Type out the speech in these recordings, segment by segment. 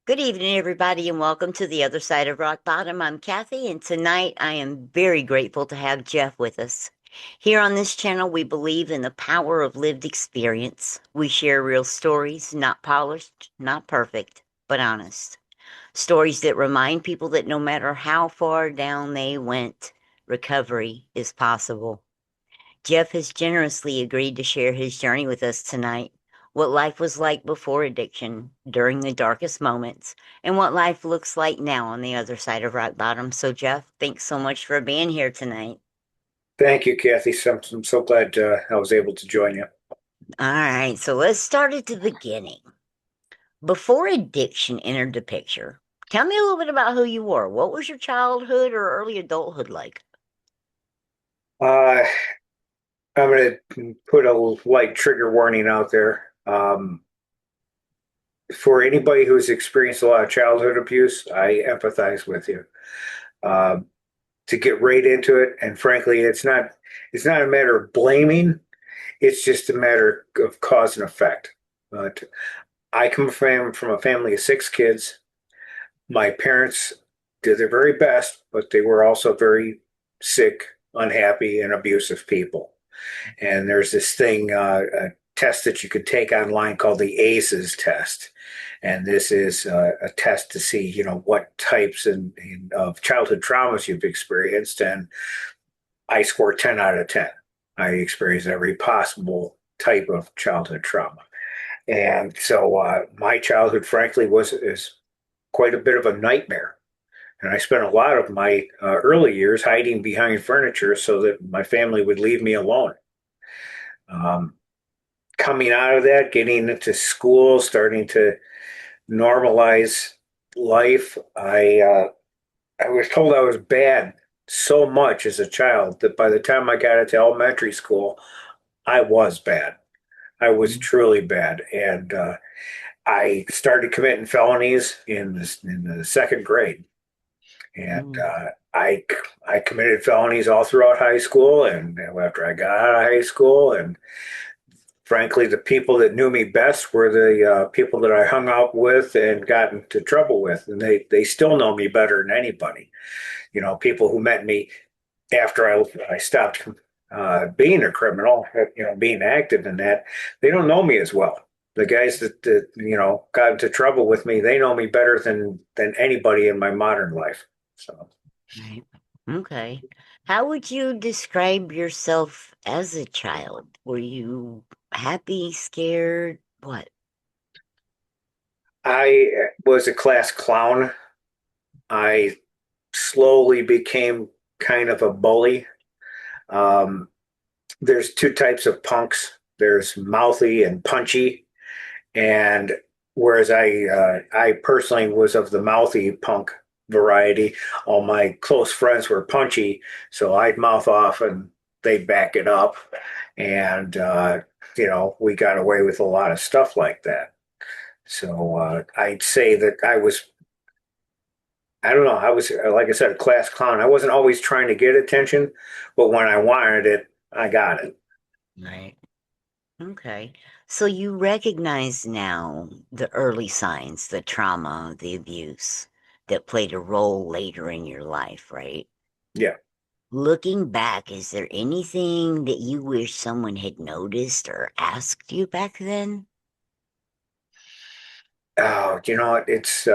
Good evening, everybody, and welcome to the other side of Rock Bottom. I'm Kathy, and tonight I am very grateful to have Jeff with us. Here on this channel, we believe in the power of lived experience. We share real stories, not polished, not perfect, but honest. Stories that remind people that no matter how far down they went, recovery is possible. Jeff has generously agreed to share his journey with us tonight, what life was like before addiction, during the darkest moments, and what life looks like now on the other side of rock bottom. So, Jeff, thanks so much for being here tonight. Thank you, Kathy. I'm so glad I was able to join you. All right, so let's start at the beginning. Before addiction entered the picture, tell me a little bit about who you were. What was your childhood or early adulthood like? Uh, I'm going to put a light trigger warning out there. For anybody who's experienced a lot of childhood abuse, I empathize with you. Um, to get right into it, and frankly, it's not a matter of blaming. It's just a matter of cause and effect. But I come from a family of six kids. My parents did their very best, but they were also very sick, unhappy, and abusive people. And there's this thing, a test that you could take online called the ACEs test. And this is a test to see, what types of childhood traumas you've experienced. And I scored 10 out of 10. I experienced every possible type of childhood trauma. And so my childhood, frankly, is quite a bit of a nightmare. And I spent a lot of my early years hiding behind furniture so that my family would leave me alone. Um, Coming out of that, getting into school, starting to normalize life, I was told I was bad so much as a child that by the time I got into elementary school, I was bad. I was truly bad, and I started committing felonies in the second grade, and Mm. I committed felonies all throughout high school, and after I got out of high school, and frankly, the people that knew me best were the people that I hung out with and got into trouble with, and they still know me better than anybody. People who met me after I stopped being a criminal, being active in that, they don't know me as well. The guys that got into trouble with me, they know me better than anybody in my modern life. So Right. Okay. How would you describe yourself as a child? Were you happy, scared? What? I was a class clown. I slowly became kind of a bully. Um, there's two types of punks. There's mouthy and punchy, and whereas I personally was of the mouthy punk variety, all my close friends were punchy, so I'd mouth off and they'd back it up, and we got away with a lot of stuff like that. So I'd say that I don't know, I was like I said, a class clown. I wasn't always trying to get attention, but when I wanted it, I got it. Right. Okay. So you recognize now the early signs, the trauma, the abuse that played a role later in your life, right? Yeah. Looking back, is there anything that you wish someone had noticed or asked you back then? Oh, it's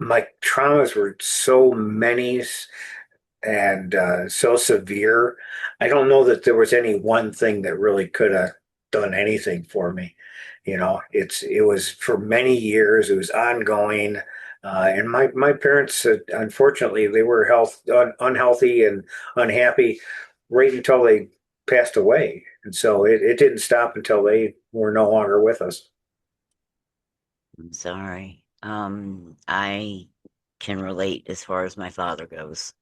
my traumas were so many and so severe. I don't know that there was any one thing that really could have done anything for me. It was for many years. It was ongoing, and my parents, unfortunately, they were unhealthy and unhappy right until they passed away, and so it didn't stop until they were no longer with us. I'm sorry. I can relate as far as my father goes,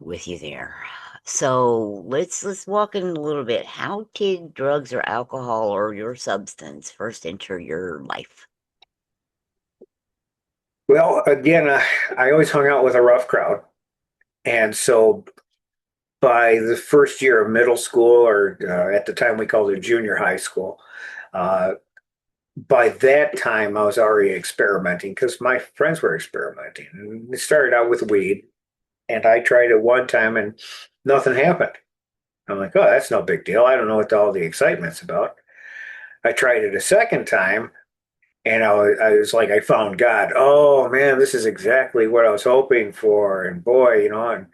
with you there. So let's walk in a little bit. How did drugs or alcohol or your substance first enter your life? Well, again, I always hung out with a rough crowd. And so by the first year of middle school, or at the time we called it junior high school, uh, by that time, I was already experimenting because my friends were experimenting. And it started out with weed, and I tried it one time and nothing happened. I'm like, oh, that's no big deal. I don't know what all the excitement's about. I tried it a second time, and I was like, I found God. Oh man, this is exactly what I was hoping for. And boy, and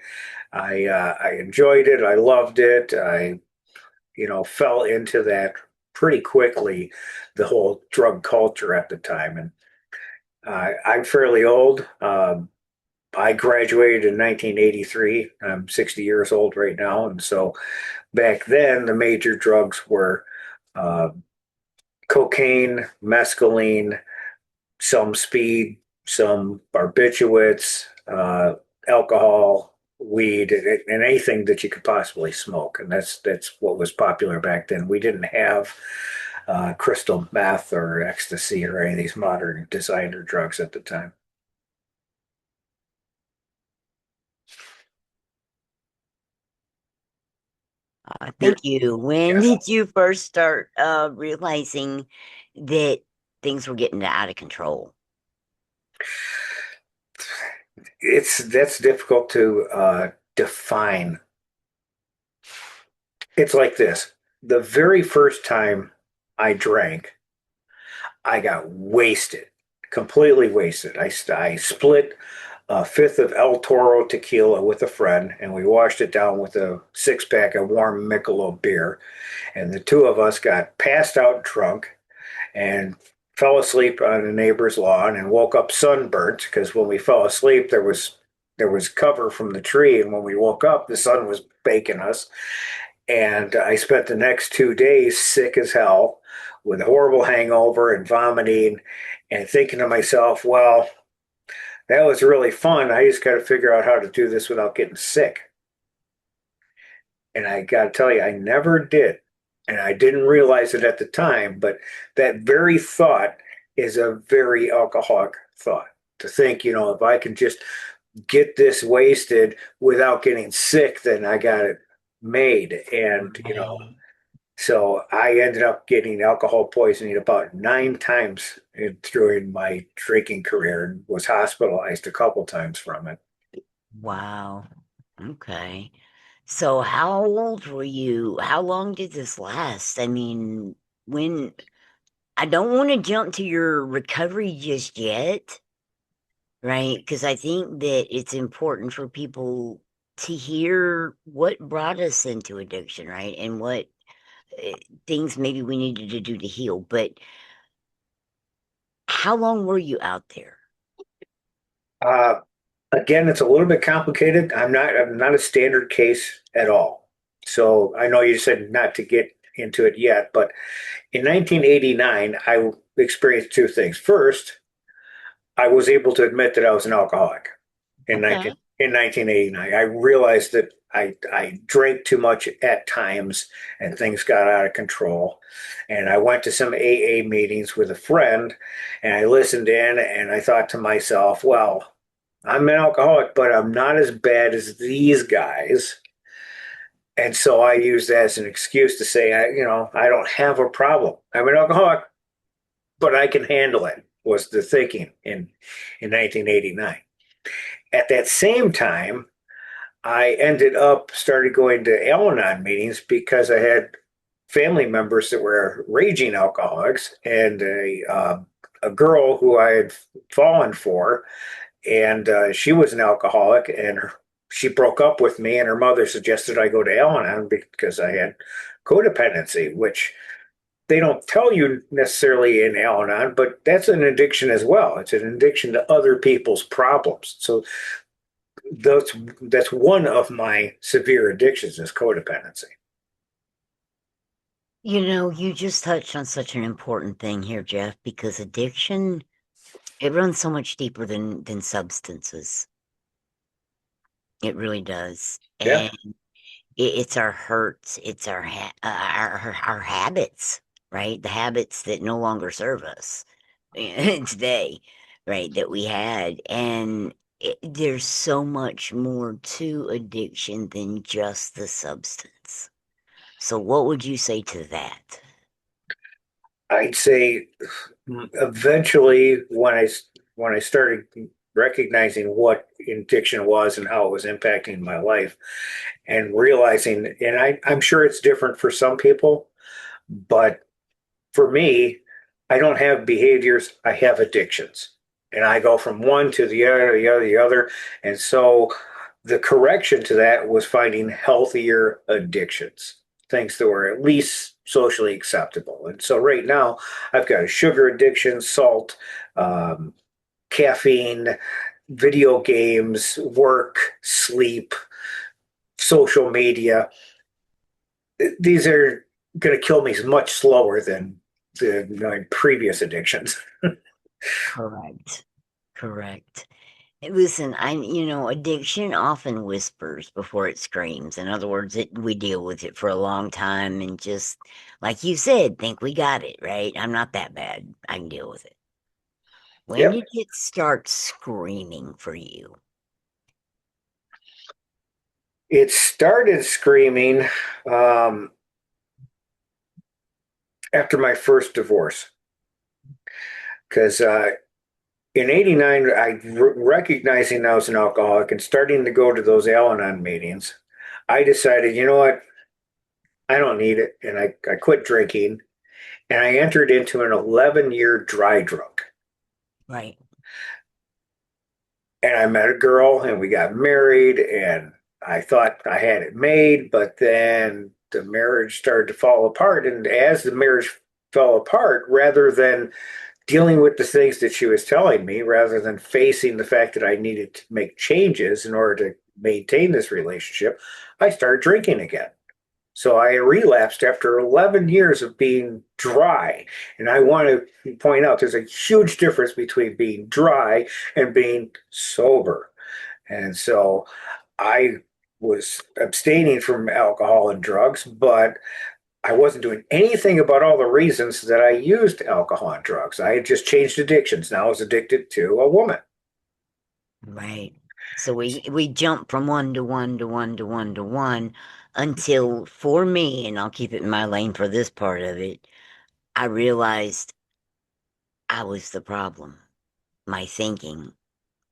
I enjoyed it. I loved it. I fell into that pretty quickly, the whole drug culture at the time. And I'm fairly old. I graduated in 1983. I'm 60 years old right now. And so back then, the major drugs were uh, cocaine, mescaline, some speed, some barbiturates, alcohol, weed, and anything that you could possibly smoke. And that's what was popular back then. We didn't have crystal meth or ecstasy or any of these modern designer drugs at the time. Thank you. When Yeah. did you first start realizing that things were getting out of control? That's difficult to define. It's like this. The very first time I drank, I got wasted, completely wasted. I split a fifth of El Toro tequila with a friend, and we washed it down with a six pack of warm Michelob beer. And the two of us got passed out drunk and fell asleep on a neighbor's lawn and woke up sunburnt because when we fell asleep, there was cover from the tree, and when we woke up, the sun was baking us. And I spent the next 2 days sick as hell with a horrible hangover and vomiting and thinking to myself, well, that was really fun. I just got to figure out how to do this without getting sick. And I got to tell you, I never did. And I didn't realize it at the time, but that very thought is a very alcoholic thought to think, if I can just get this wasted without getting sick, then I got it made. And, Right. so I ended up getting alcohol poisoning about 9 times during my drinking career and was hospitalized a couple times from it. Wow. Okay. So how old were you? How long did this last? I mean, when I don't want to jump to your recovery just yet, right? Because I think that it's important for people to hear what brought us into addiction, right? And what uh, things maybe we needed to do to heal. But how long were you out there? Uh, Again, it's a little bit complicated. I'm not a standard case at all. So I know you said not to get into it yet, but in 1989, I experienced two things. First, I was able to admit that I was an alcoholic in Okay. 1989. I realized that I drank too much at times and things got out of control. And I went to some AA meetings with a friend and I listened in and I thought to myself, well, I'm an alcoholic, but I'm not as bad as these guys. And so I used that as an excuse to say, I don't have a problem. I'm an alcoholic, but I can handle it, was the thinking in 1989. At that same time, I ended up started going to Al-Anon meetings because I had family members that were raging alcoholics and a girl who I had fallen for, and she was an alcoholic, and she broke up with me, and her mother suggested I go to Al-Anon because I had codependency, which they don't tell you necessarily in Al-Anon, but that's an addiction as well. It's an addiction to other people's problems. So that's that's one of my severe addictions is codependency. You know, you just touched on such an important thing here, Jeff, because addiction, it runs so much deeper than substances. It really does. Yeah. And it's our hurts, it's our habits, right? The habits that no longer serve us today, right? That we had, and there's so much more to addiction than just the substance. So, what would you say to that? I'd say eventually when I started recognizing what addiction was and how it was impacting my life and realizing, and I'm sure it's different for some people, but for me, I don't have behaviors, I have addictions. And I go from one to the other, the other, the other. And so the correction to that was finding healthier addictions, things that were at least socially acceptable. And so right now, I've got a sugar addiction, salt, um, caffeine, video games, work, sleep, social media. These are going to kill me much slower than my previous addictions. Correct. Correct. Listen, addiction often whispers before it screams. In other words, we deal with it for a long time and just, like you said, think we got it, right? I'm not that bad. I can deal with it. When Yep. did it start screaming for you? It started screaming um, after my first divorce because in '89, recognizing I was an alcoholic and starting to go to those Al Anon meetings, I decided, you know what? I don't need it. And I quit drinking and I entered into an 11-year dry drunk. Right. And I met a girl and we got married and I thought I had it made, but then the marriage started to fall apart. And as the marriage fell apart, rather than dealing with the things that she was telling me, rather than facing the fact that I needed to make changes in order to maintain this relationship, I started drinking again. So I relapsed after 11 years of being dry. And I want to point out there's a huge difference between being dry and being sober. And so I was abstaining from alcohol and drugs, but I wasn't doing anything about all the reasons that I used alcohol and drugs. I had just changed addictions. Now I was addicted to a woman. Right. So we jump from one to one to one to one to one until for me, and I'll keep it in my lane for this part of it, I realized I was the problem. My thinking,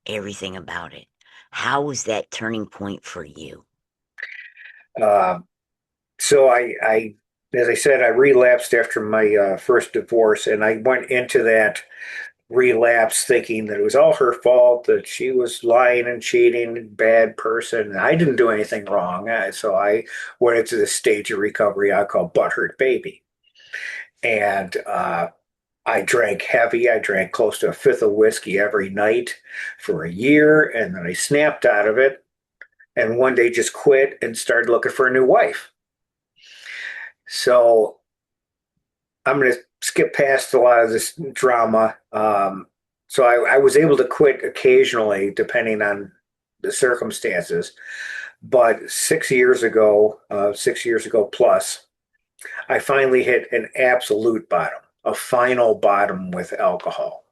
everything about it. How was that turning point for you? Uh, so as I said, I relapsed after my first divorce, and I went into that relapse thinking that it was all her fault, that she was lying and cheating, bad person. I didn't do anything wrong. So I went into this stage of recovery I call butthurt baby. And I drank heavy. I drank close to a fifth of whiskey every night for a year. And then I snapped out of it and one day just quit and started looking for a new wife. So I'm going to skip past a lot of this drama. So I was able to quit occasionally, depending on the circumstances. But 6 years ago plus, I finally hit an absolute bottom, a final bottom with alcohol.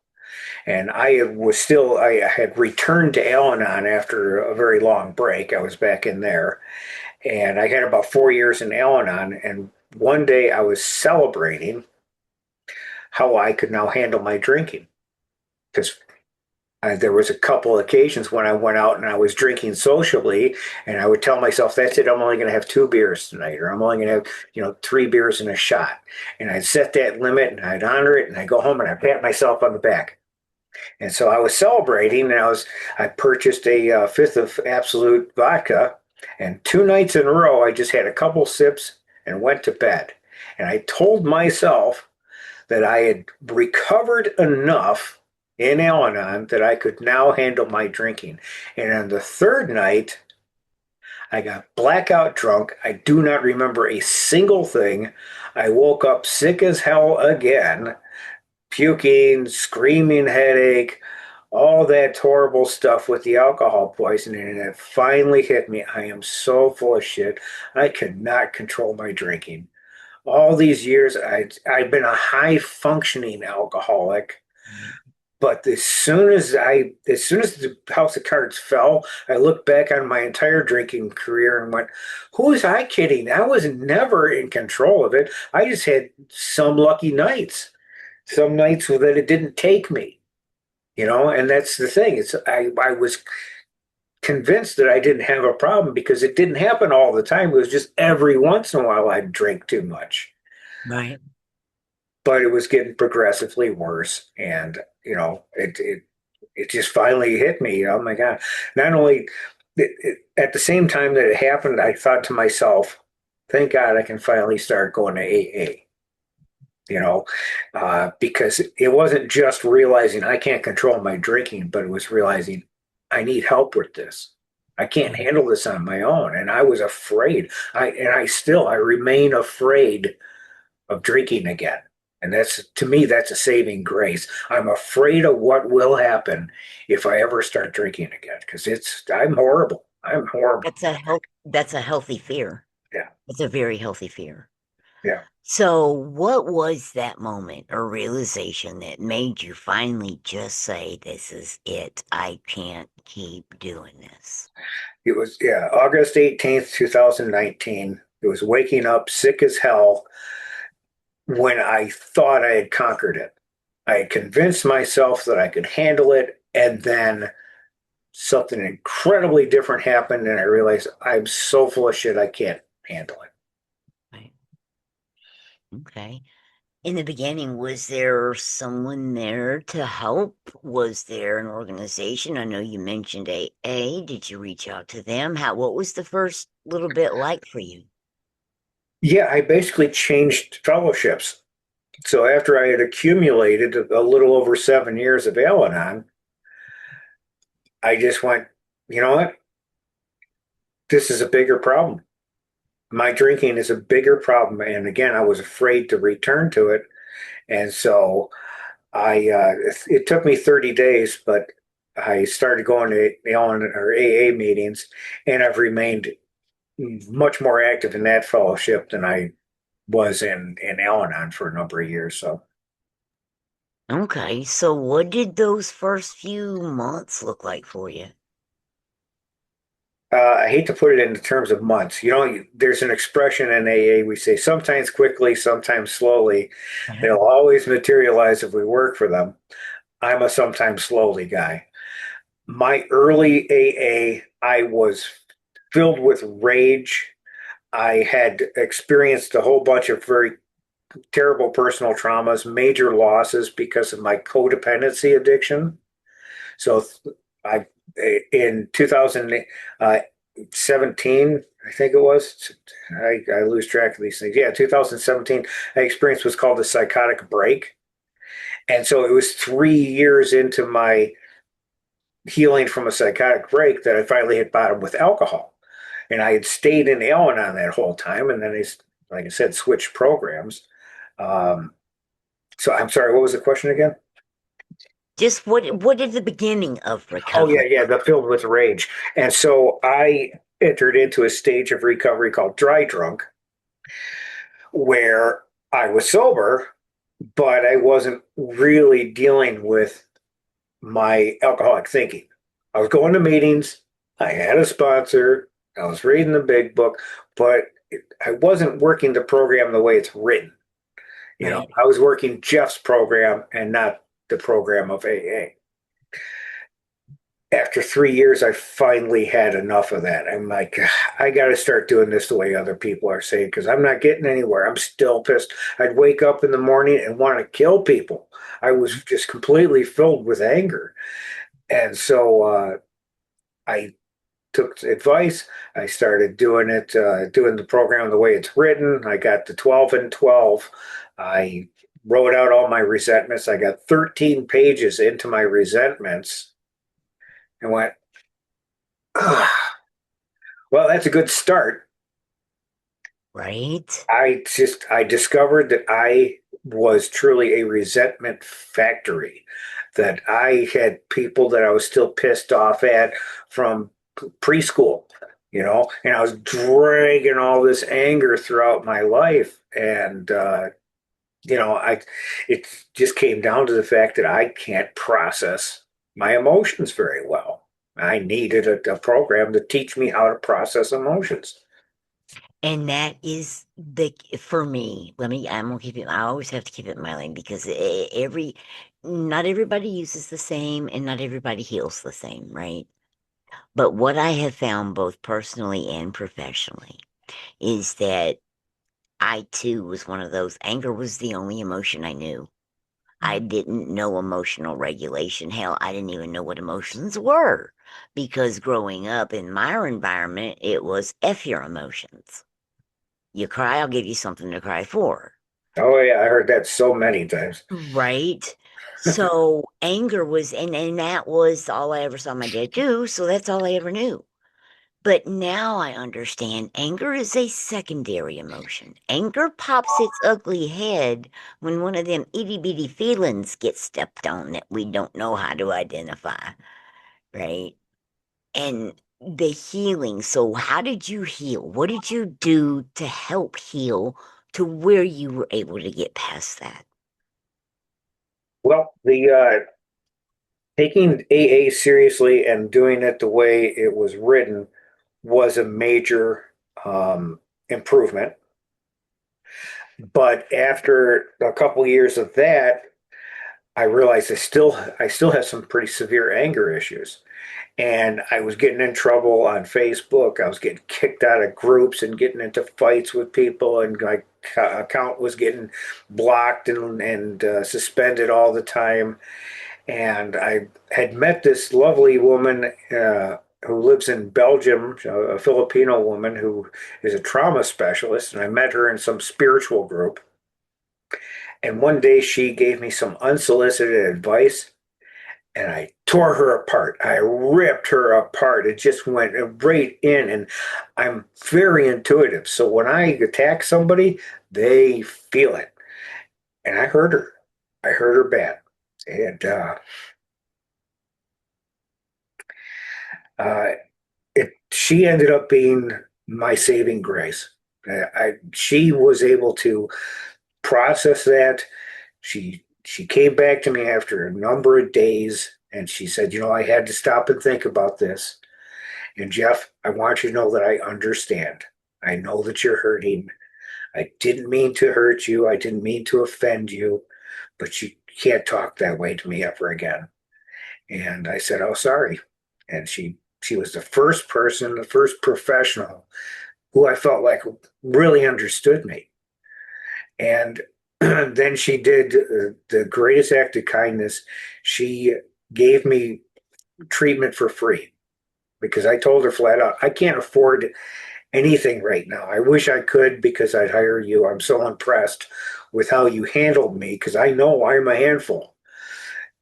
And I had returned to Al Anon after a very long break. I was back in there. And I had about 4 years in Al Anon. And one day I was celebrating how I could now handle my drinking. Because there was a couple of occasions when I went out and I was drinking socially, and I would tell myself, "That's it. I'm only going to have 2 beers tonight, or I'm only going to have, 3 beers and a shot." And I'd set that limit, and I'd honor it, and I'd go home and I pat myself on the back. And so I was celebrating, and I purchased a fifth of Absolute vodka, and 2 nights in a row, I just had a couple sips and went to bed. And I told myself that I had recovered enough in Al Anon that I could now handle my drinking. And on the third night, I got blackout drunk. I do not remember a single thing. I woke up sick as hell again, puking, screaming headache, all that horrible stuff with the alcohol poisoning. And it finally hit me. I am so full of shit. I cannot control my drinking. All these years, I've been a high functioning alcoholic, but as soon as the house of cards fell, I looked back on my entire drinking career and went, "Who was I kidding? I was never in control of it. I just had some lucky nights." some nights that it didn't take me, and that's the thing. I was convinced that I didn't have a problem because it didn't happen all the time. It was just every once in a while I'd drink too much. Right. But it was getting progressively worse. And, it just finally hit me. Oh my God. Not only at the same time that it happened, I thought to myself, thank God I can finally start going to AA, because it wasn't just realizing I can't control my drinking, but it was realizing I need help with this. I can't handle this on my own. And I was afraid. I remain afraid of drinking again. And that's, to me, that's a saving grace. I'm afraid of what will happen if I ever start drinking again because I'm horrible. I'm horrible. That's a healthy fear. Yeah. It's a very healthy fear. Yeah. So, what was that moment or realization that made you finally just say, "This is it. I can't keep doing this"? It was, yeah, August 18th, 2019. It was waking up sick as hell when I thought I had conquered it. I had convinced myself that I could handle it, and then something incredibly different happened, and I realized I'm so full of shit I can't handle it. Right. Okay. In the beginning, was there someone there to help? Was there an organization? I know you mentioned AA. Did you reach out to them? What was the first little bit like for you? Yeah, I basically changed fellowships. So after I had accumulated a little over 7 years of Al-Anon, I just went, you know what? This is a bigger problem. My drinking is a bigger problem. And again, I was afraid to return to it. And so it took me 30 days, but I started going to Al-Anon or AA meetings, and I've remained much more active in that fellowship than I was in Al-Anon for a number of years. So Okay, so what did those first few months look like for you? I hate to put it into terms of months. There's an expression in AA we say sometimes quickly, sometimes slowly. They'll always materialize if we work for them. I'm a sometimes slowly guy. My early AA, I was filled with rage. I had experienced a whole bunch of very terrible personal traumas, major losses because of my codependency addiction. So I in 2017, I think it was. I lose track of these things. Yeah, 2017, I experienced what's called a psychotic break. And so it was 3 years into my healing from a psychotic break that I finally hit bottom with alcohol. And I had stayed in Al-Anon that whole time. And then like I said, switched programs. Um, so I'm sorry, what was the question again? Just what did the beginning of Oh yeah, recovery? yeah, the filled with rage. And so I entered into a stage of recovery called dry drunk, where I was sober, but I wasn't really dealing with my alcoholic thinking. I was going to meetings, I had a sponsor, I was reading the big book, but I wasn't working the program the way it's written. Right. I was working Jeff's program and not the program of AA. After 3 years, I finally had enough of that. I'm like, I got to start doing this the way other people are saying because I'm not getting anywhere. I'm still pissed. I'd wake up in the morning and want to kill people. I was just completely filled with anger. And so I took advice. I started doing doing the program the way it's written. I got the 12 and 12. I wrote out all my resentments. I got 13 pages into my resentments and went, ah, well, that's a good start. Right. I discovered that I was truly a resentment factory, that I had people that I was still pissed off at from preschool, and I was dragging all this anger throughout my life. And, it just came down to the fact that I can't process my emotions very well. I needed a program to teach me how to process emotions. And that is the for me. I'm gonna keep it. I always have to keep it in my lane because not everybody uses the same, and not everybody heals the same, right? But what I have found both personally and professionally is that I too was one of those. Anger was the only emotion I knew. I didn't know emotional regulation. Hell, I didn't even know what emotions were because growing up in my environment, it was F your emotions. You cry, I'll give you something to cry for. Oh yeah, I heard that so many times. Right? So anger was, and that was all I ever saw my dad do. So that's all I ever knew. But now I understand anger is a secondary emotion. Anger pops its ugly head when one of them itty bitty feelings gets stepped on that we don't know how to identify, right? And the healing. So, how did you heal? What did you do to help heal to where you were able to get past that? Well, the taking AA seriously and doing it the way it was written was a major improvement. But after a couple years of that, I realized I still have some pretty severe anger issues. And I was getting in trouble on Facebook. I was getting kicked out of groups and getting into fights with people, and my account was getting blocked and suspended all the time. And I had met this lovely woman who lives in Belgium, a Filipino woman who is a trauma specialist, and I met her in some spiritual group. And one day she gave me some unsolicited advice, and I tore her apart. I ripped her apart. It just went right in. And I'm very intuitive. So when I attack somebody, they feel it. And I hurt her. I hurt her bad. And uh, she ended up being my saving grace. She was able to process that. She came back to me after a number of days and she said, I had to stop and think about this. And Jeff, I want you to know that I understand. I know that you're hurting. I didn't mean to hurt you. I didn't mean to offend you, but you can't talk that way to me ever again. And I said, "Oh, sorry." And she was the first person, the first professional who I felt like really understood me. And then she did the greatest act of kindness. She gave me treatment for free because I told her flat out, I can't afford anything right now. I wish I could because I'd hire you. I'm so impressed with how you handled me because I know I'm a handful.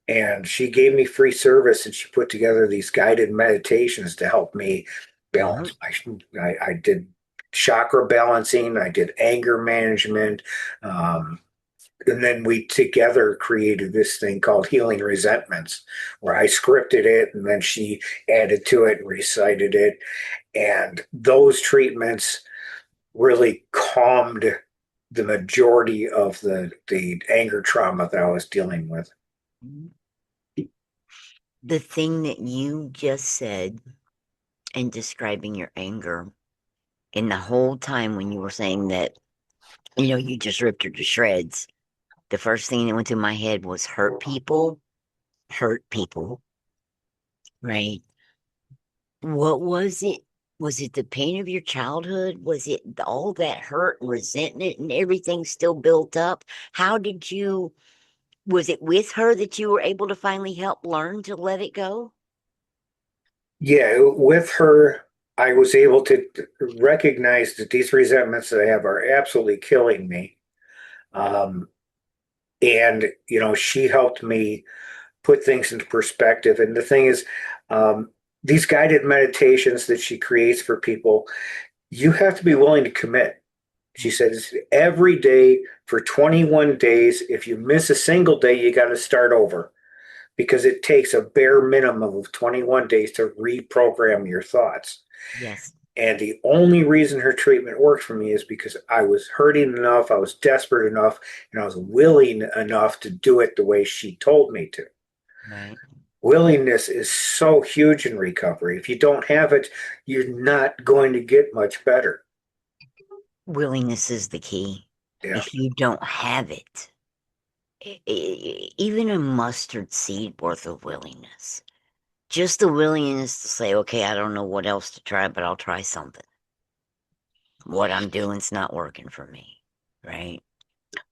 And she gave me free service and she put together these guided meditations to help me Mhm. balance. I did chakra balancing, I did anger management. Um, and then we together created this thing called Healing Resentments, where I scripted it and then she added to it and recited it. And those treatments really calmed the majority of the anger trauma that I was dealing with. The thing that you just said in describing your anger, and the whole time when you were saying that, you just ripped her to shreds, the first thing that went through my head was hurt people, right? What was it? Was it the pain of your childhood? Was it all that hurt and resentment and everything still built up? How did you, was it with her that you were able to finally help learn to let it go? Yeah, with her, I was able to recognize that these resentments that I have are absolutely killing me. Um, and, she helped me put things into perspective. And the thing is, um, these guided meditations that she creates for people, you have to be willing to commit. She says every day for 21 days, if you miss a single day, you got to start over because it takes a bare minimum of 21 days to reprogram your thoughts. Yes. And the only reason her treatment worked for me is because I was hurting enough, I was desperate enough, and I was willing enough to do it the way she told me to. Right. Willingness is so huge in recovery. If you don't have it, you're not going to get much better. Willingness is the key. Yeah. If you don't have it, even a mustard seed worth of willingness, just the willingness to say, okay, I don't know what else to try, but I'll try something. What I'm doing's not working for me, right?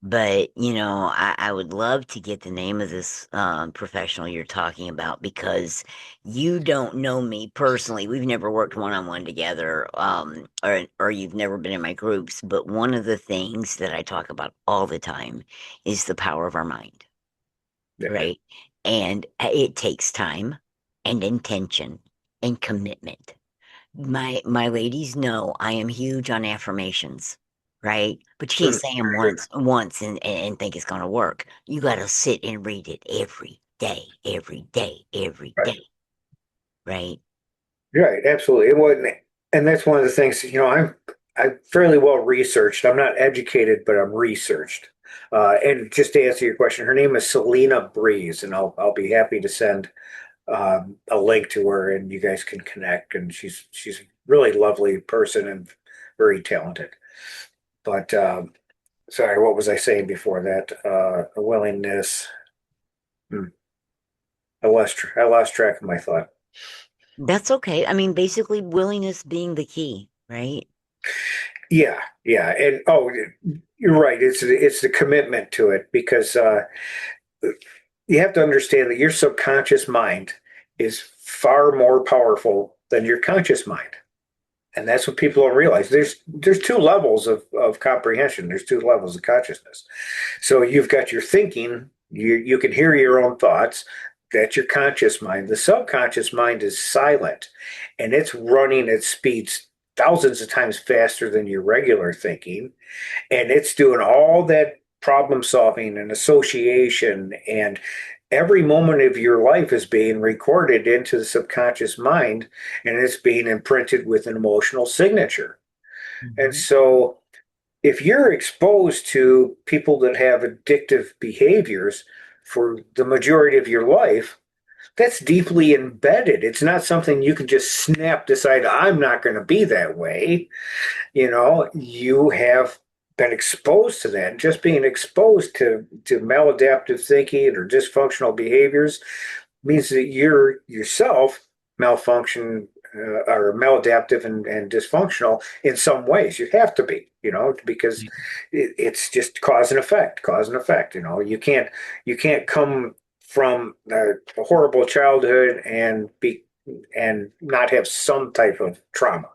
But, I would love to get the name of this professional you're talking about because you don't know me personally. We've never worked one-on-one together, or you've never been in my groups. But one of the things that I talk about all the time is the power of our mind, Yeah. right? And it takes time and intention and commitment. My ladies know I am huge on affirmations, right? But you can't Mm. say them once and think it's gonna work. You gotta sit and read it every day, every day, every Right. day, right? Right. Absolutely. It wasn't, and that's one of the things, I'm fairly well researched. I'm not educated, but I'm researched. And just to answer your question, her name is Selena Breeze, and I'll be happy to send a link to her, and you guys can connect. And she's a really lovely person and very talented. But sorry, what was I saying before that? A willingness. Hmm, I lost track of my thought. That's okay. I mean, basically willingness being the key, right? Yeah, yeah, and oh, you're right. It's the commitment to it because you have to understand that your subconscious mind is far more powerful than your conscious mind. And that's what people don't realize. There's two levels of comprehension. There's two levels of consciousness. So you've got your thinking, you can hear your own thoughts. That's your conscious mind. The subconscious mind is silent and it's running at speeds thousands of times faster than your regular thinking. And it's doing all that problem solving and association, and every moment of your life is being recorded into the subconscious mind, and it's being imprinted with an emotional signature. And Mhm. so if you're exposed to people that have addictive behaviors for the majority of your life, that's deeply embedded. It's not something you can just snap, decide, I'm not going to be that way. You have been exposed to that. Just being exposed to maladaptive thinking or dysfunctional behaviors means that you're yourself malfunction or maladaptive and dysfunctional in some ways. You have to be, because it's just cause and effect. You can't come from a horrible childhood and not have some type of trauma.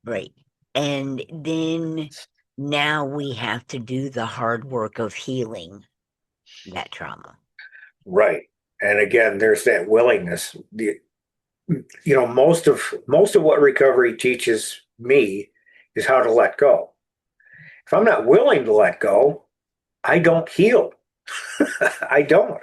Right. And then now we have to do the hard work of healing that trauma. Right. And again, there's that willingness. Most of what recovery teaches me is how to let go. If I'm not willing to let go, I don't heal. I don't.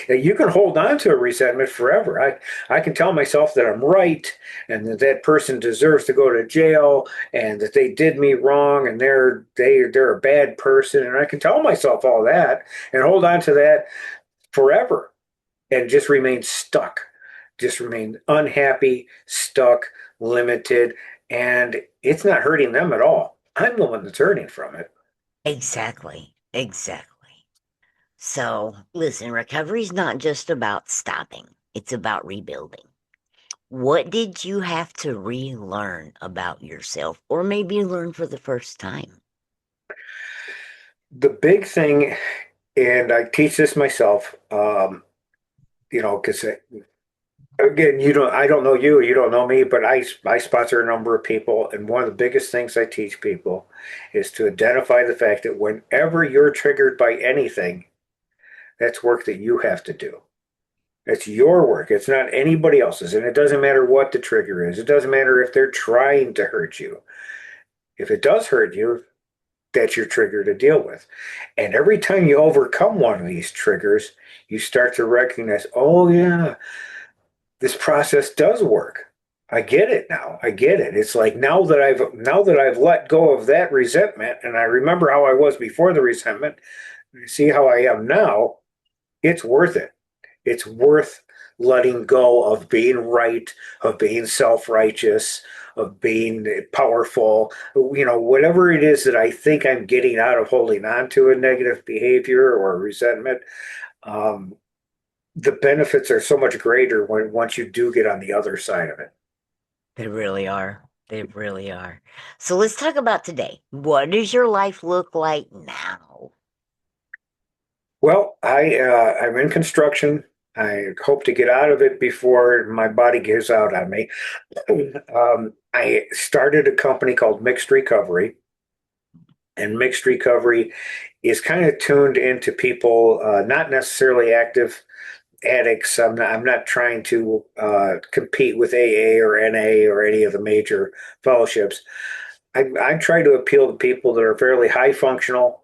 You can hold on to a resentment forever. I can tell myself that I'm right and that that person deserves to go to jail and that they did me wrong and they're a bad person, and I can tell myself all that and hold on to that forever and just remain stuck, just remain unhappy, stuck, limited, and it's not hurting them at all. I'm the one that's hurting from it. Exactly. Exactly. So, listen, recovery is not just about stopping, it's about rebuilding. What did you have to relearn about yourself, or maybe learn for the first time? The big thing, and I teach this myself, because again, I don't know you, you don't know me, but I sponsor a number of people, and one of the biggest things I teach people is to identify the fact that whenever you're triggered by anything, that's work that you have to do. It's your work. It's not anybody else's. And it doesn't matter what the trigger is. It doesn't matter if they're trying to hurt you. If it does hurt you, that's your trigger to deal with. And every time you overcome one of these triggers, you start to recognize, oh yeah, this process does work. I get it now. I get it. It's like now that I've let go of that resentment and I remember how I was before the resentment, see how I am now, it's worth it. It's worth letting go of being right, of being self-righteous, of being powerful, whatever it is that I think I'm getting out of holding on to a negative behavior or resentment. um, the benefits are so much greater when once you do get on the other side of it. They really are. They really are. So let's talk about today. What does your life look like now? Well, I'm in construction. I hope to get out of it before my body gives out on me. I started a company called Mixed Recovery, and Mixed Recovery is kind of tuned into people, not necessarily active addicts. I'm not trying to compete with AA or NA or any of the major fellowships. I try to appeal to people that are fairly high functional,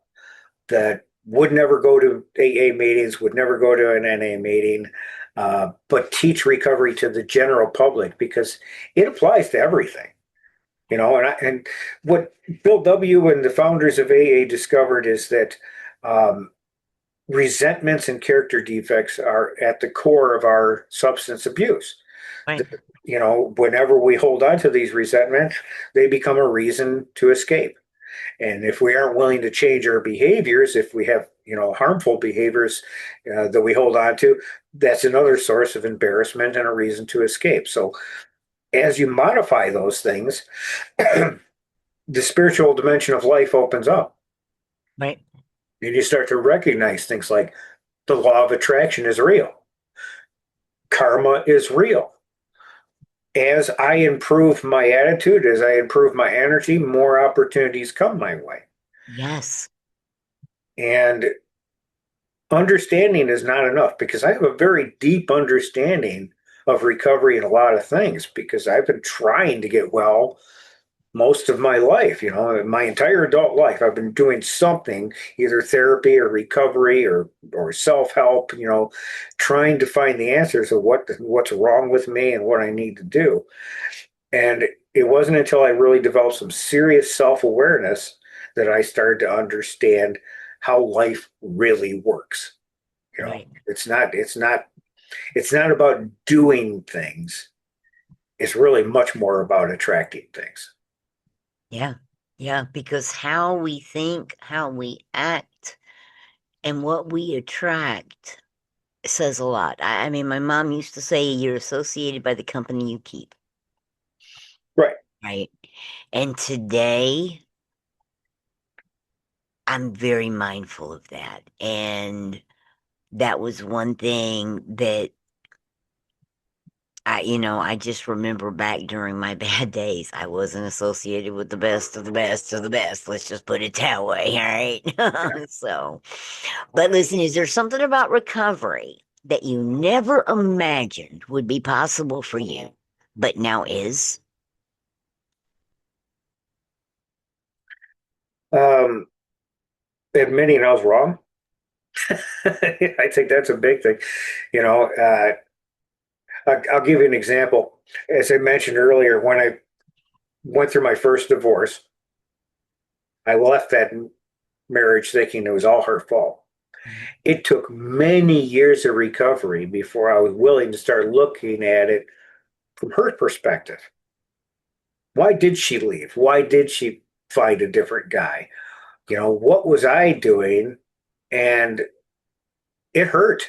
that would never go to AA meetings, would never go to an NA meeting, but teach recovery to the general public because it applies to everything. And what Bill W. and the founders of AA discovered is that um, resentments and character defects are at the core of our substance abuse. Right. Whenever we hold on to these resentments, they become a reason to escape. And if we aren't willing to change our behaviors, if we have, harmful behaviors that we hold on to, that's another source of embarrassment and a reason to escape. So as you modify those things, the spiritual dimension of life opens up. Right. And you start to recognize things like the law of attraction is real, karma is real. As I improve my attitude, as I improve my energy, more opportunities come my way. Yes. And understanding is not enough because I have a very deep understanding of recovery and a lot of things because I've been trying to get well most of my life, my entire adult life. I've been doing something, either therapy or recovery or self-help, trying to find the answers of what's wrong with me and what I need to do. And it wasn't until I really developed some serious self-awareness that I started to understand how life really works. Right. It's not about doing things. It's really much more about attracting things. Yeah. Yeah. Because how we think, how we act, and what we attract says a lot. I mean, my mom used to say, you're associated by the company you keep. Right. Right. And today, I'm very mindful of that. And that was one thing that I just remember back during my bad days, I wasn't associated with the best of the best of the best. Let's just put it that way. All right. So, but listen, is there something about recovery that you never imagined would be possible for you, but now is? Um, Admitting I was wrong. I think that's a big thing. You know, I'll give you an example. As I mentioned earlier, when I went through my first divorce, I left that marriage thinking it was all her fault. It took many years of recovery before I was willing to start looking at it from her perspective. Why did she leave? Why did she find a different guy? What was I doing? And it hurt.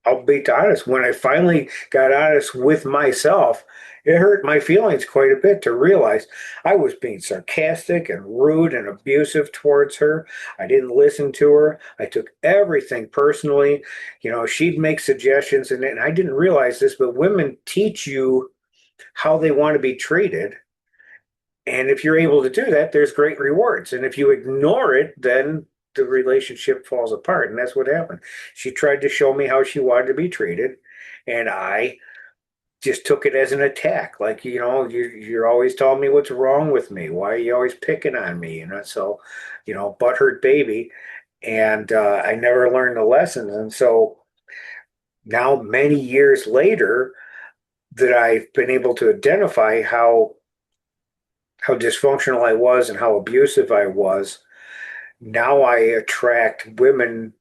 I'll be honest. When I finally got honest with myself, it hurt my feelings quite a bit to realize I was being sarcastic and rude and abusive towards her. I didn't listen to her. I took everything personally. She'd make suggestions, and I didn't realize this, but women teach you how they want to be treated. And if you're able to do that, there's great rewards. And if you ignore it, then the relationship falls apart. And that's what happened. She tried to show me how she wanted to be treated. And I just took it as an attack. Like, you're always telling me what's wrong with me. Why are you always picking on me? So, butthurt baby. And I never learned the lessons. And so now, many years later, that I've been able to identify how dysfunctional I was and how abusive I was. Now I attract women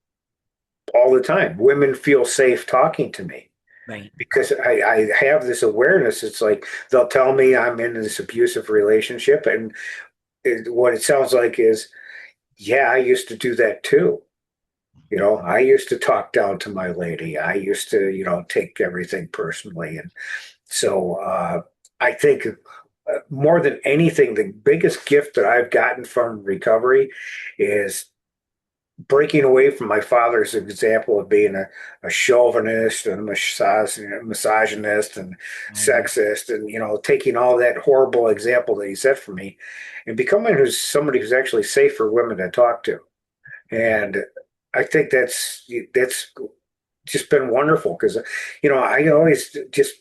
all the time. Women feel safe talking to me. Right. because I have this awareness. It's like they'll tell me I'm in this abusive relationship, and what it sounds like is, yeah, I used to do that too. I used to talk down to my lady. I used to, take everything personally. And so I think more than anything, the biggest gift that I've gotten from recovery is breaking away from my father's example of being a chauvinist and a misogynist and Right. sexist, and taking all that horrible example that he set for me and becoming somebody who's actually safe for women to talk to. And I think that's just been wonderful because I always just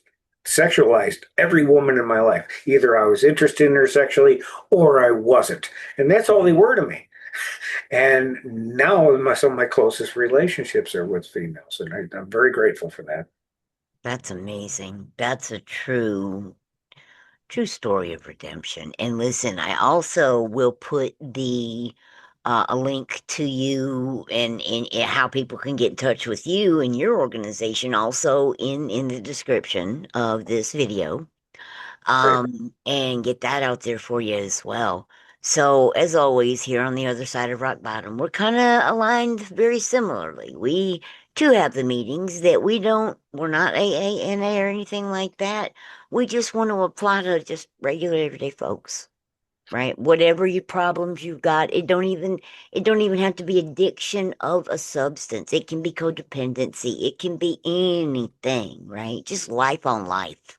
sexualized every woman in my life. Either I was interested in her sexually or I wasn't, and that's all they Right. were to me. And now some of my closest relationships are with females, and I'm very grateful for that. That's amazing. That's a true story of redemption. And listen, I also will put the a link to you and how people can get in touch with you and your organization also in the description of this video. Great. And get that out there for you as well. So, as always, here on the other side of Rock Bottom, we're kind of aligned very similarly. We too have the meetings that we're not AANA or anything like that. We just want to apply to just regular everyday folks, right? Whatever your problems you've got, it don't even have to be addiction of a substance. It can be codependency. It can be anything, right? Just life on life.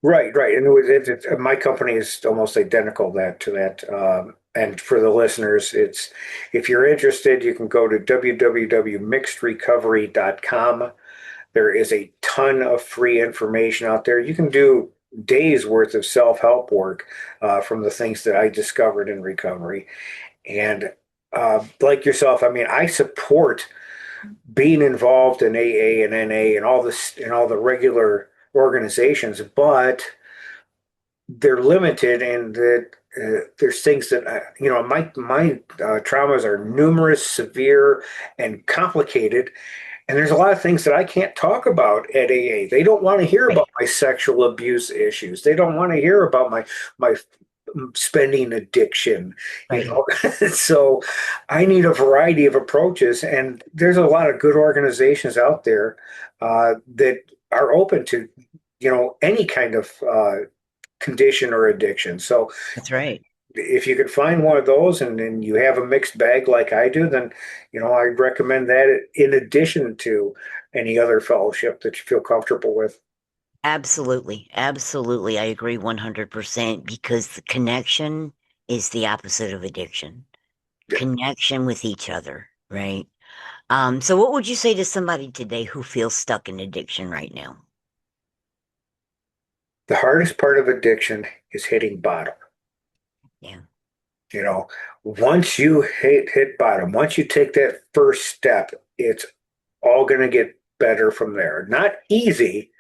Right, right. And my company is almost identical to that. And for the listeners, it's if you're interested, you can go to www.mixedrecovery.com. There is a ton of free information out there. You can do days worth of self-help work from the things that I discovered in recovery. And like yourself, I mean, I support being involved in AA and NA and all this and all the regular organizations, but they're limited in that there's things that my traumas are numerous, severe, and complicated, and there's a lot of things that I can't talk about at AA. They don't want to hear about Right. my sexual abuse issues. They don't want to hear about my spending addiction, you Right. know. So I need a variety of approaches, and there's a lot of good organizations out there that are open to any kind of condition or addiction. So That's right. if you could find one of those and you have a mixed bag like I do, then I'd recommend that in addition to any other fellowship that you feel comfortable with. Absolutely. Absolutely. I agree 100% because the connection is the opposite of addiction. Yeah. Connection with each other, right? So what would you say to somebody today who feels stuck in addiction right now? The hardest part of addiction is hitting bottom. Yeah. You know, once you hit bottom, once you take that first step, it's all going to get better from there. Not easy.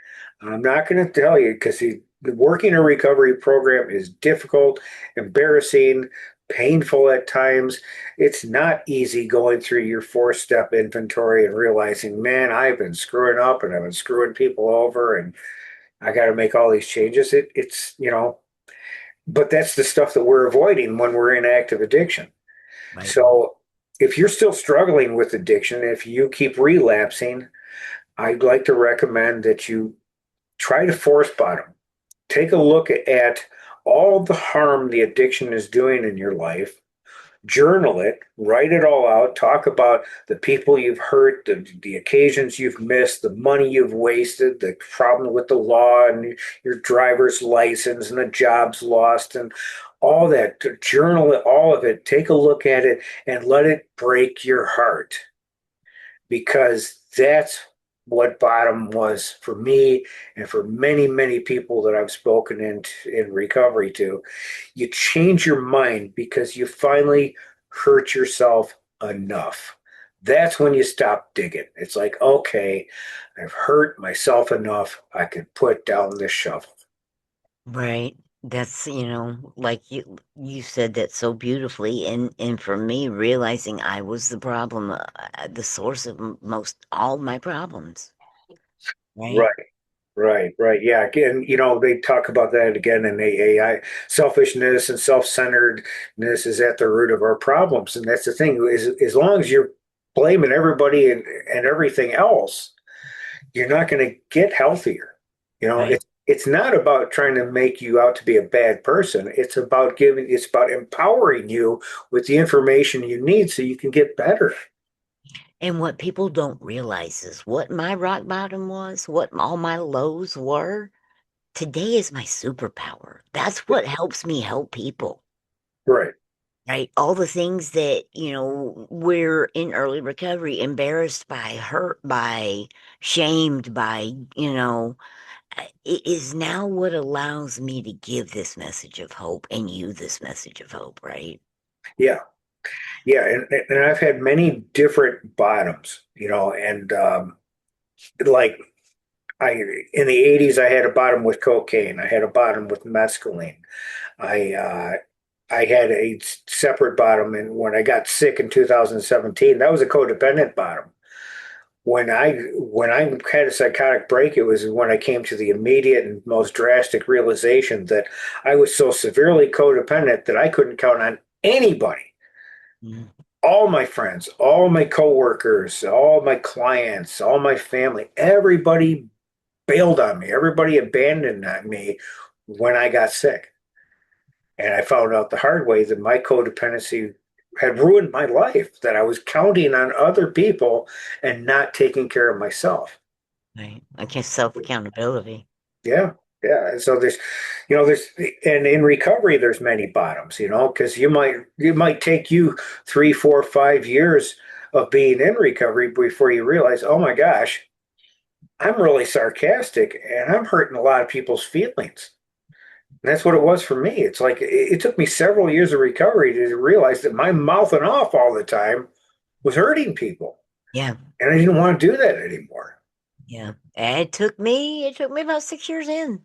I'm not going to tell you because working a recovery program is difficult, embarrassing, painful at times. It's not easy going through your four-step inventory and realizing, man, I've been screwing up and I've been screwing people over and I got to make all these changes. But that's the stuff that we're avoiding when we're in active addiction. Right. So if you're still struggling with addiction, if you keep relapsing, I'd like to recommend that you try to force bottom. Take a look at all the harm the addiction is doing in your life. Journal it, write it all out, talk about the people you've hurt, the occasions you've missed, the money you've wasted, the problem with the law and your driver's license and the jobs lost and all that. To journal it, all of it, take a look at it and let it break your heart because that's what bottom was for me and for many, many people that I've spoken in recovery to. You change your mind because you finally hurt yourself enough. That's when you stop digging. It's like, okay, I've hurt myself enough. I can put down this shovel. Right. That's, like you said that so beautifully. And for me, realizing I was the problem, the source of most all my problems. right? Right. Right. Yeah. Again, they talk about that again in the AI. Selfishness and self-centeredness is at the root of our problems. And that's the thing, is as long as you're blaming everybody and everything else, you're not going to get healthier. Right. It's not about trying to make you out to be a bad person. It's about empowering you with the information you need so you can get better. And what people don't realize is what my rock bottom was, what all my lows were. Today is my superpower. That's what helps me help people, Right. right? All the things that, we're in early recovery, embarrassed by, hurt by, shamed by, it is now what allows me to give this message of hope and you this message of hope, right? Yeah. Yeah. And I've had many different bottoms, and like I in the 80s I had a bottom with cocaine. I had a bottom with mescaline. I I had a separate bottom, and when I got sick in 2017, that was a codependent bottom. When I had a psychotic break, it was when I came to the immediate and most drastic realization that I was so severely codependent that I couldn't count on anybody. Mm. All my friends, all my coworkers, all my clients, all my family, everybody bailed on me. Everybody abandoned me when I got sick. And I found out the hard way that my codependency had ruined my life, that I was counting on other people and not taking care of myself. Right. I guess self accountability. Yeah. Yeah. And so and in recovery, there's many bottoms, because you might take you 3, 4, 5 years of being in recovery before you realize, oh my gosh, I'm really sarcastic and I'm hurting a lot of people's feelings. And that's what it was for me. It's like it took me several years of recovery to realize that my mouthing off all the time was hurting people. Yeah. And I didn't want to do that anymore. Yeah. It took me about 6 years in.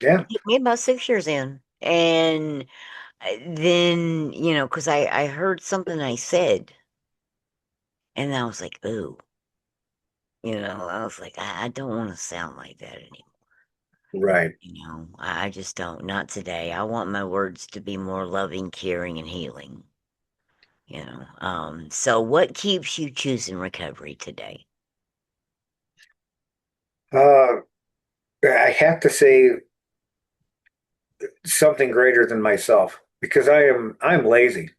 Yeah. It took me about 6 years in. And then, because I heard something I said, and I was like, ooh, I was like, I don't want to sound like that anymore. Right. I just don't. Not today. I want my words to be more loving, caring, and healing. So what keeps you choosing recovery today? Uh, I have to say something greater than myself because I'm lazy.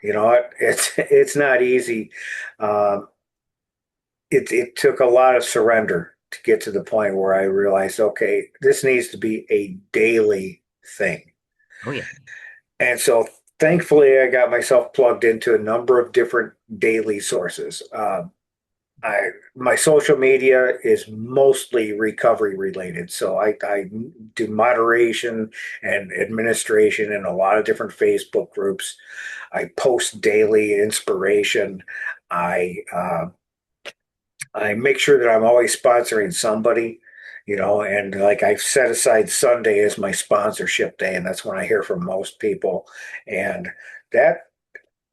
It's not easy. Um, it took a lot of surrender to get to the point where I realized, okay, this needs to be a daily thing. Oh yeah. And so thankfully, I got myself plugged into a number of different daily sources. My social media is mostly recovery related. So I do moderation and administration in a lot of different Facebook groups. I post daily inspiration. I I make sure that I'm always sponsoring somebody, and like I've set aside Sunday as my sponsorship day, and that's when I hear from most people. And that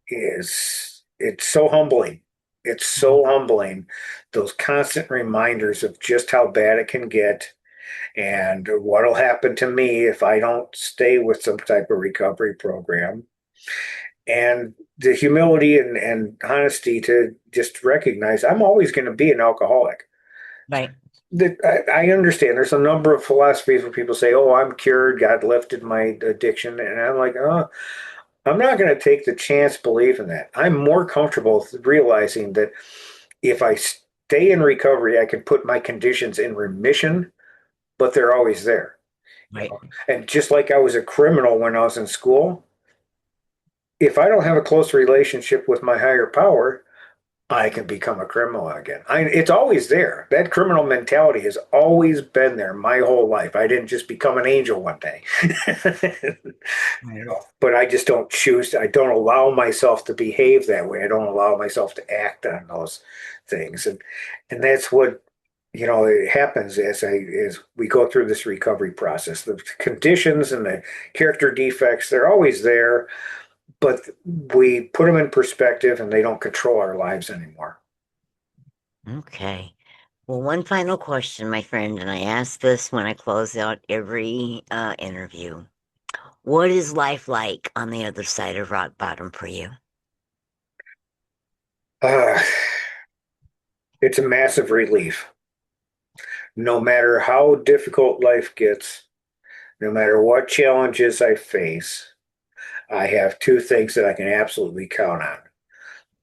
it's so humbling. It's so humbling, those constant reminders of just how bad it can get and what'll happen to me if I don't stay with some type of recovery program. And the humility and honesty to just recognize I'm always going to be an alcoholic. Right. That I understand there's a number of philosophies where people say, "Oh, I'm cured. God lifted my addiction," and I'm like, "Oh, I'm not going to take the chance believing that. I'm more comfortable realizing that if I stay in recovery, I can put my conditions in remission, but they're always there. Right. And just like I was a criminal when I was in school, if I don't have a close relationship with my higher power, I can become a criminal again. It's always there. That criminal mentality has always been there my whole life. I didn't just become an angel one day. Right. But I just don't choose. I don't allow myself to behave that way. I don't allow myself to act on those things. And that's what, it happens as we go through this recovery process. The conditions and the character defects, they're always there, but we put them in perspective and they don't control our lives anymore. Okay. Well, one final question, my friend, and I ask this when I close out every interview. What is life like on the other side of rock bottom for you? Uh, it's a massive relief. No matter how difficult life gets, no matter what challenges I face, I have two things that I can absolutely count on.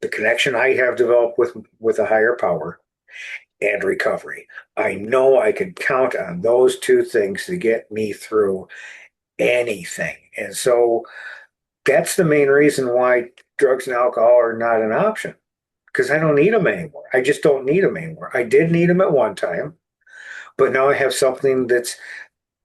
The connection I have developed with a higher power and recovery. I know I can count on those two things to get me through anything. And so that's the main reason why drugs and alcohol are not an option because I don't need them anymore. I just don't need them anymore. I did need them at one time, but now I have something that's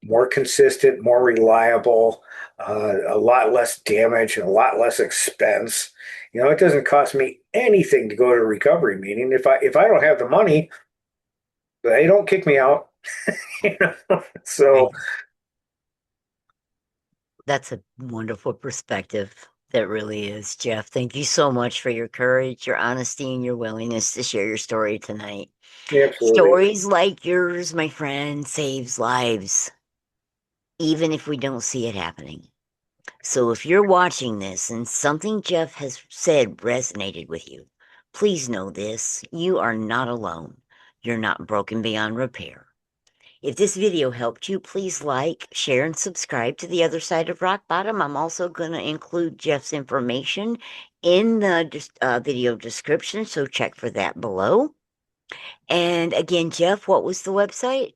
more consistent, more reliable, a lot less damage, and a lot less expense. It doesn't cost me anything to go to a recovery meeting. If I don't have the money, they don't kick me out. So Right. That's a wonderful perspective. That really is, Jeff. Thank you so much for your courage, your honesty, and your willingness to share your story tonight. absolutely. Stories like yours, my friend, saves lives, even if we don't see it happening. So if you're watching this and something Jeff has said resonated with you, please know this: you are not alone. You're not broken beyond repair. If this video helped you, please like, share, and subscribe to The Other Side of Rock Bottom. I'm also going to include Jeff's information in the video description, so check for that below. And again, Jeff, what was the website?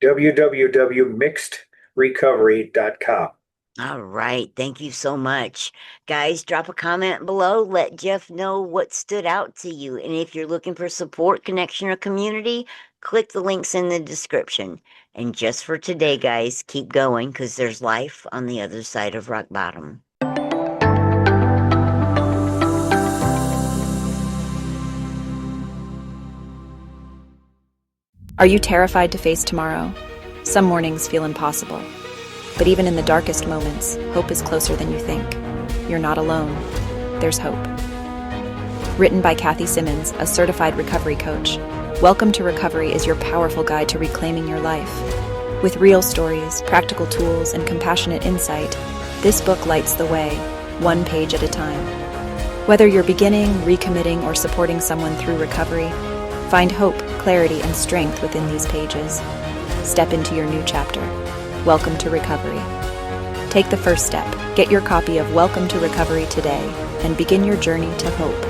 www.mixedrecovery.com. All right. Thank you so much. Guys, drop a comment below. Let Jeff know what stood out to you. And if you're looking for support, connection, or community, click the links in the description. And just for today, guys, keep going because there's life on the other side of rock bottom. Are you terrified to face tomorrow? Some mornings feel impossible. But even in the darkest moments, hope is closer than you think. You're not alone. There's hope. Written by Kathy Simmons, a certified recovery coach, Welcome to Recovery is your powerful guide to reclaiming your life. With real stories, practical tools, and compassionate insight, this book lights the way, one page at a time. Whether you're beginning, recommitting, or supporting someone through recovery, find hope, clarity, and strength within these pages. Step into your new chapter. Welcome to Recovery. Take the first step. Get your copy of Welcome to Recovery today and begin your journey to hope.